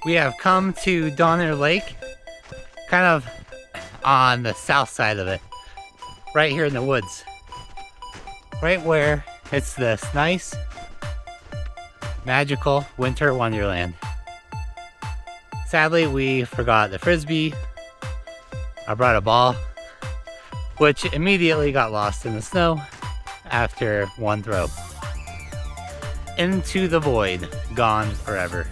We have come to Donner Lake, kind of on the south side of it, right here in the woods. Right where it's this nice, magical winter wonderland. Sadly, we forgot the frisbee. I brought a ball, which immediately got lost in the snow after one throw. Into the void, gone forever.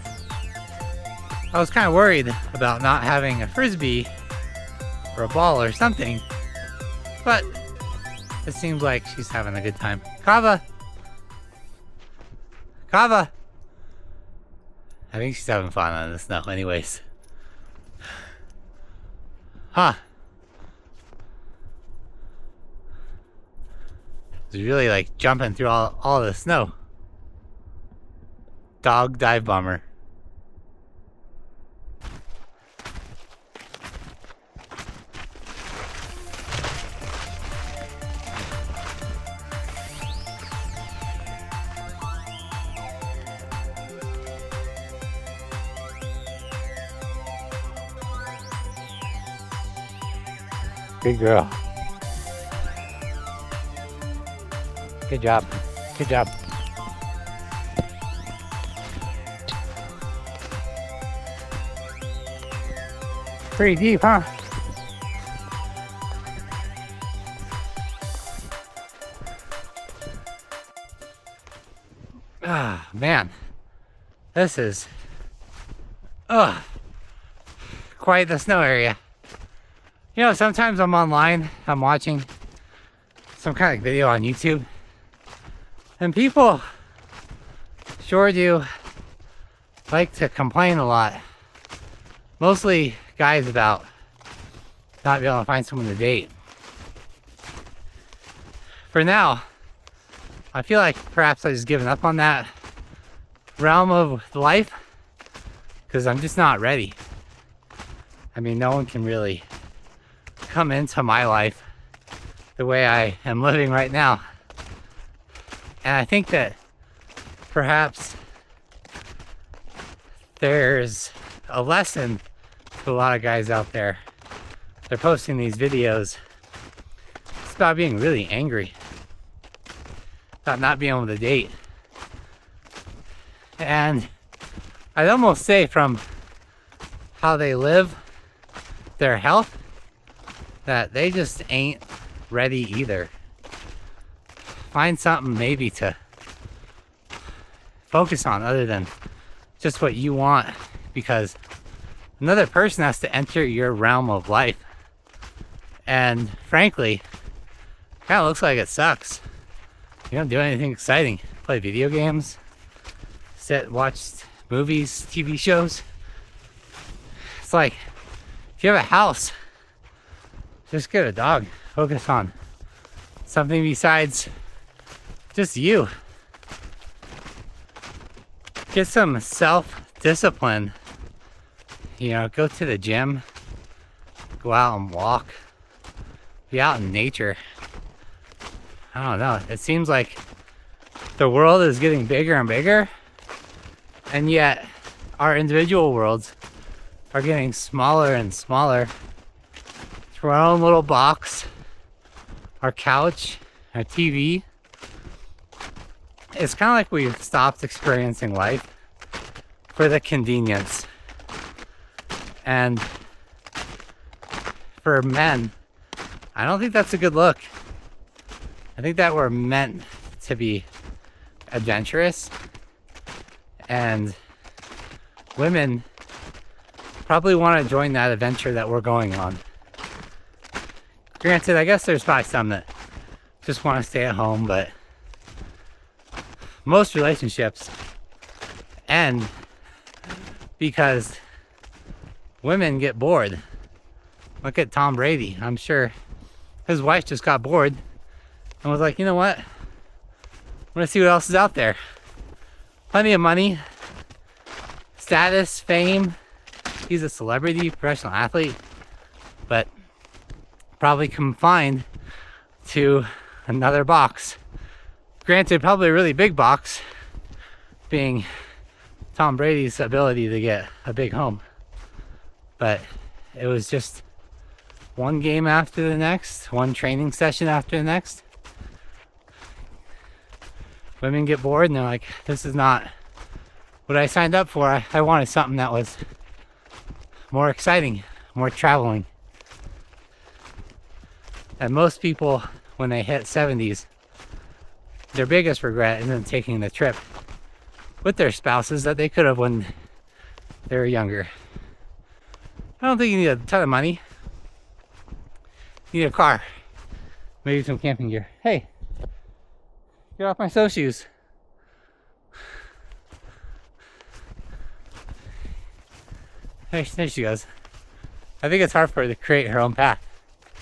I was kind of worried about not having a frisbee or a ball or something, but it seems like she's having a good time. Kava! Kava! I think she's having fun on the snow anyways. Huh. It's really like jumping through all the snow. Dog dive bomber. Good girl. Good job. Good job. Pretty deep, huh? Ah, man. This is quite the snow area. You know, sometimes I'm online, I'm watching some kind of video on YouTube, and people sure do like to complain a lot. Mostly guys about not being able to find someone to date. For now, I feel like perhaps I've just given up on that realm of life because I'm just not ready. I mean, no one can really come into my life the way I am living right now. And I think that perhaps there's a lesson to a lot of guys out there. They're posting these videos. It's about being really angry, about not being able to date. And I'd almost say from how they live, their health, that they just ain't ready either. Find something maybe to focus on other than just what you want, because another person has to enter your realm of life. And frankly, kind of looks like it sucks. You don't do anything exciting. Play video games, sit, watch movies, TV shows. It's like, if you have a house, just get a dog. Focus on something besides just you. Get some self-discipline. You know, go to the gym, go out and walk, be out in nature. I don't know. It seems like the world is getting bigger and bigger, and yet our individual worlds are getting smaller and smaller. To our own little box, our couch, our TV. It's kind of like we've stopped experiencing life for the convenience. And for men, I don't think that's a good look. I think that we're meant to be adventurous, and women probably want to join that adventure that we're going on. Granted, I guess there's probably some that just want to stay at home, but most relationships end because women get bored. Look at Tom Brady. I'm sure his wife just got bored and was like, you know what? I'm gonna see what else is out there. Plenty of money, status, fame. He's a celebrity, professional athlete, but probably confined to another box. Granted, probably a really big box, being Tom Brady's ability to get a big home. But it was just one game after the next, one training session after the next. Women get bored and they're like, this is not what I signed up for. I wanted something that was more exciting, more traveling. And most people, when they hit 70s, their biggest regret isn't taking the trip with their spouses that they could have when they were younger. I don't think you need a ton of money. You need a car, maybe some camping gear. Hey, get off my snowshoes. There she goes. I think it's hard for her to create her own path.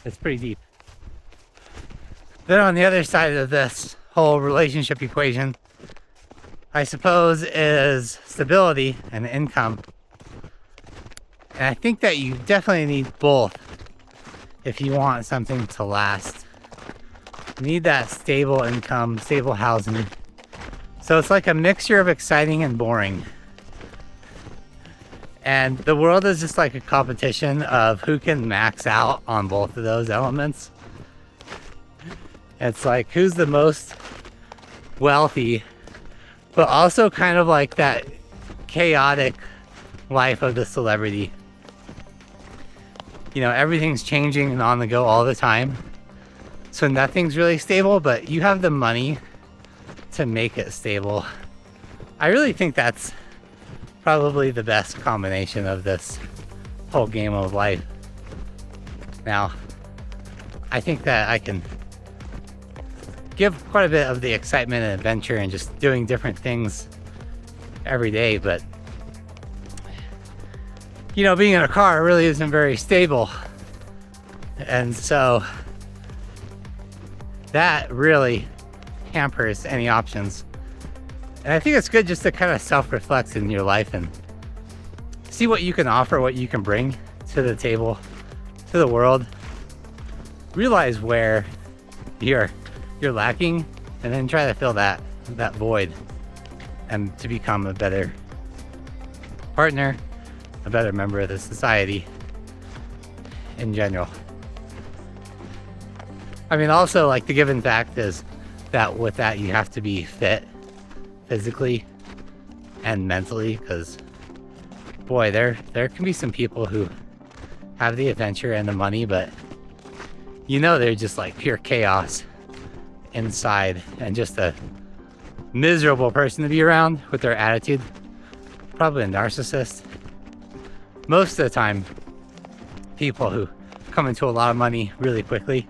It's pretty deep. Then on the other side of this whole relationship equation, I suppose, is stability and income. And I think that you definitely need both if you want something to last. You need that stable income, stable housing. So it's like a mixture of exciting and boring. And the world is just like a competition of who can max out on both of those elements. It's like who's the most wealthy, but also kind of like that chaotic life of the celebrity. You know, everything's changing and on the go all the time. So nothing's really stable, but you have the money to make it stable. I really think that's probably the best combination of this whole game of life. Now, I think that I can give quite a bit of the excitement and adventure and just doing different things every day, but you know, being in a car really isn't very stable. And so that really hampers any options. And I think it's good just to kind of self-reflect in your life and see what you can offer, what you can bring to the table, to the world. Realize where you're lacking, and then try to fill that void and to become a better partner, a better member of the society in general. I mean, also, like, the given fact is that with that you have to be fit physically and mentally, because boy, there can be some people who have the adventure and the money, but you know, they're just like pure chaos inside and just a miserable person to be around with their attitude. Probably a narcissist. Most of the time, people who come into a lot of money really quickly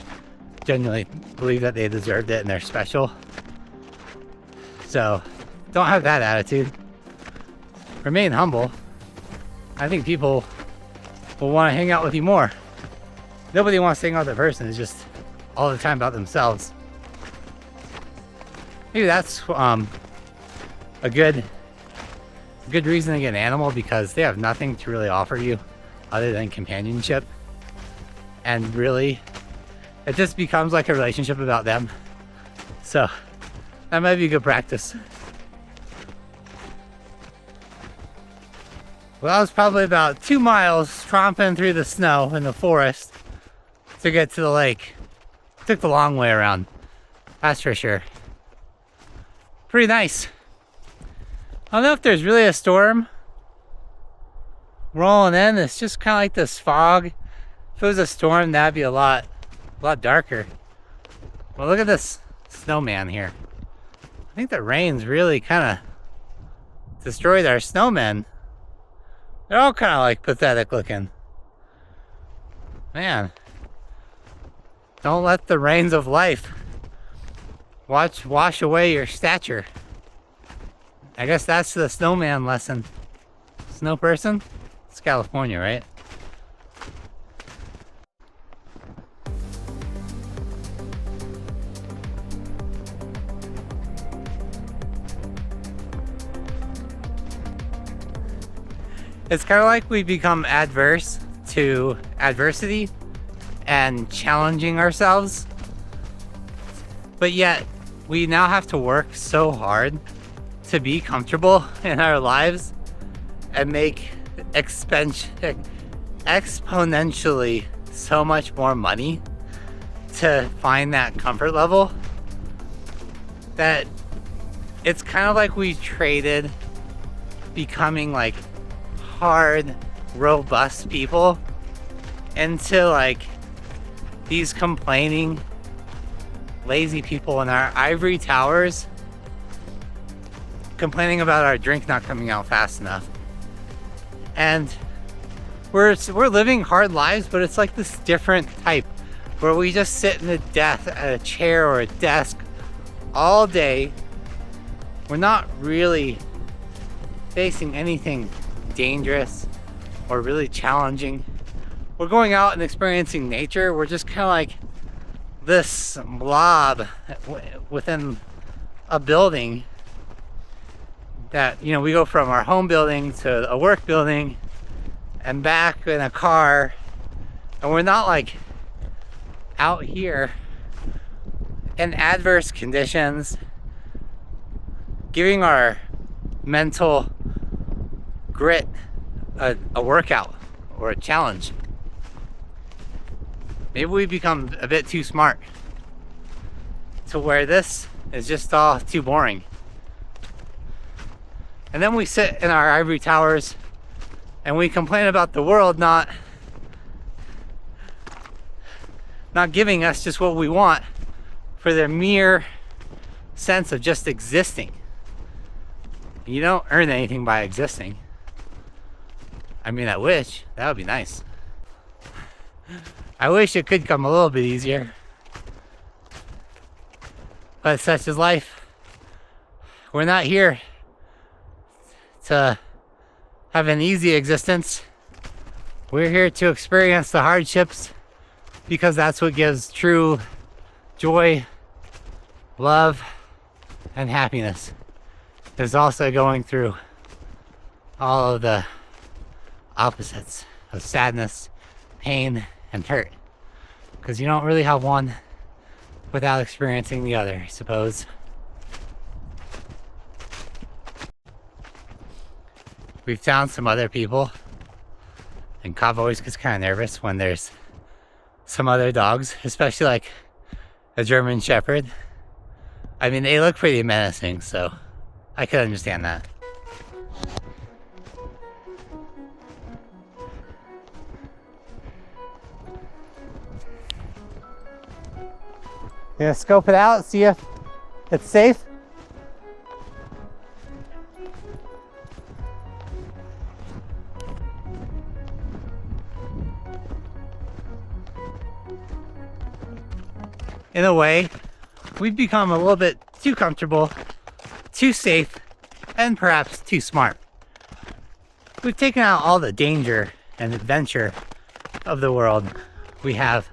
genuinely believe that they deserved it and they're special. So don't have that attitude. Remain humble. I think people will want to hang out with you more. Nobody wants to hang out with a person who's just all the time about themselves. Maybe that's a good reason to get an animal, because they have nothing to really offer you other than companionship. And really, it just becomes like a relationship about them. So that might be good practice. Well, I was probably about 2 miles tromping through the snow in the forest to get to the lake. Took the long way around, that's for sure. Pretty nice. I don't know if there's really a storm rolling in. It's just kind of like this fog. If it was a storm, that'd be a lot darker. Well, look at this snowman here. I think the rain's really kind of destroyed our snowmen. They're all kind of like pathetic looking. Man, don't let the rains of life wash away your stature. I guess that's the snowman lesson. Snow person? It's California, right? It's kind of like we become adverse to adversity and challenging ourselves, but yet we now have to work so hard to be comfortable in our lives and make exponentially so much more money to find that comfort level that it's kind of like we traded becoming like hard, robust people into like these complaining, lazy people in our ivory towers complaining about our drink not coming out fast enough. And we're living hard lives, but it's like this different type where we just sit in at a chair or a desk all day. We're not really facing anything dangerous or really challenging. We're going out and experiencing nature. We're just kind of like this blob within a building that, you know, we go from our home building to a work building and back in a car, and we're not like out here in adverse conditions giving our mental grit a workout or a challenge. Maybe we become a bit too smart to where this is just all too boring. And then we sit in our ivory towers and we complain about the world not giving us just what we want for the mere sense of just existing. You don't earn anything by existing. I mean, I wish. That would be nice. I wish it could come a little bit easier. But such is life. We're not here to have an easy existence. We're here to experience the hardships because that's what gives true joy, love, and happiness. There's also going through all of the opposites of sadness, pain, and hurt. Because you don't really have one without experiencing the other, I suppose. We've found some other people, and Cobb always gets kind of nervous when there's some other dogs, especially like a German Shepherd. I mean, they look pretty menacing, so I could understand that. Gonna scope it out, see if it's safe. In a way, we've become a little bit too comfortable, too safe, and perhaps too smart. We've taken out all the danger and adventure of the world. We have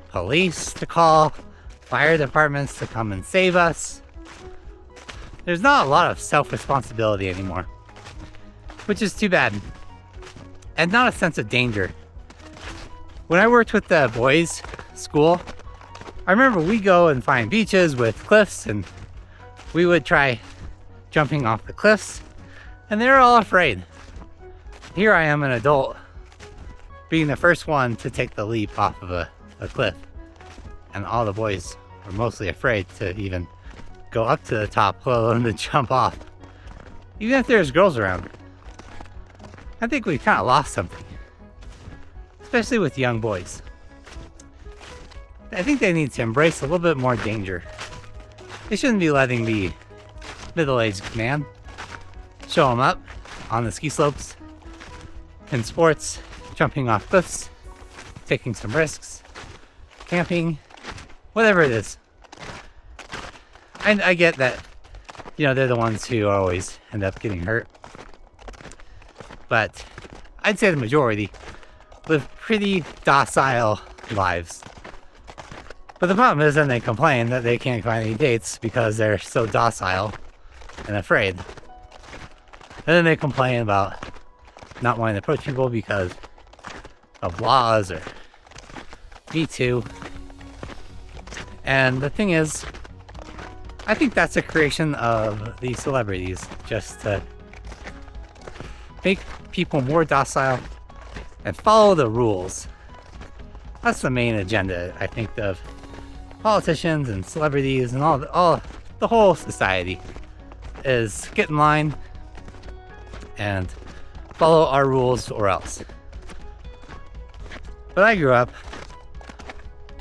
police to call, fire departments to come and save us. There's not a lot of self-responsibility anymore, which is too bad, and not a sense of danger. When I worked with the boys' school, I remember we go and find beaches with cliffs, and we would try jumping off the cliffs, and they were all afraid. Here I am, an adult, being the first one to take the leap off of a cliff, and all the boys were mostly afraid to even go up to the top, let alone to jump off. Even if there's girls around. I think we kind of lost something, especially with young boys. I think they need to embrace a little bit more danger. They shouldn't be letting the middle-aged man show them up on the ski slopes, in sports, jumping off cliffs, taking some risks, camping, whatever it is. I get that, you know, they're the ones who always end up getting hurt. But I'd say the majority live pretty docile lives. But the problem is then they complain that they can't find any dates because they're so docile and afraid. And then they complain about not wanting to approach people because of laws or Me Too. And the thing is, I think that's a creation of the celebrities just to make people more docile, and follow the rules. That's the main agenda, I think, of politicians and celebrities and all the whole society, is get in line and follow our rules or else. But I grew up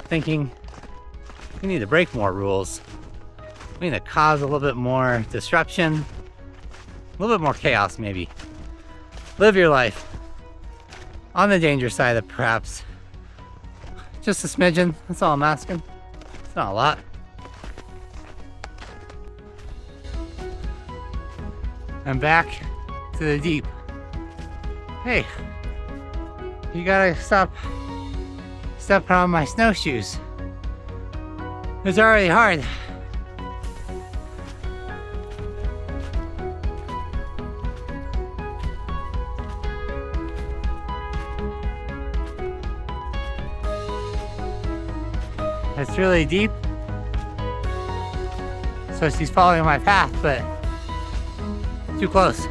thinking we need to break more rules. We need to cause a little bit more disruption, a little bit more chaos maybe. Live your life on the danger side of perhaps just a smidgen. That's all I'm asking. It's not a lot. I'm back to the deep. Hey, you gotta stop stepping on my snowshoes. It's already hard. It's really deep, so she's following my path, but too close.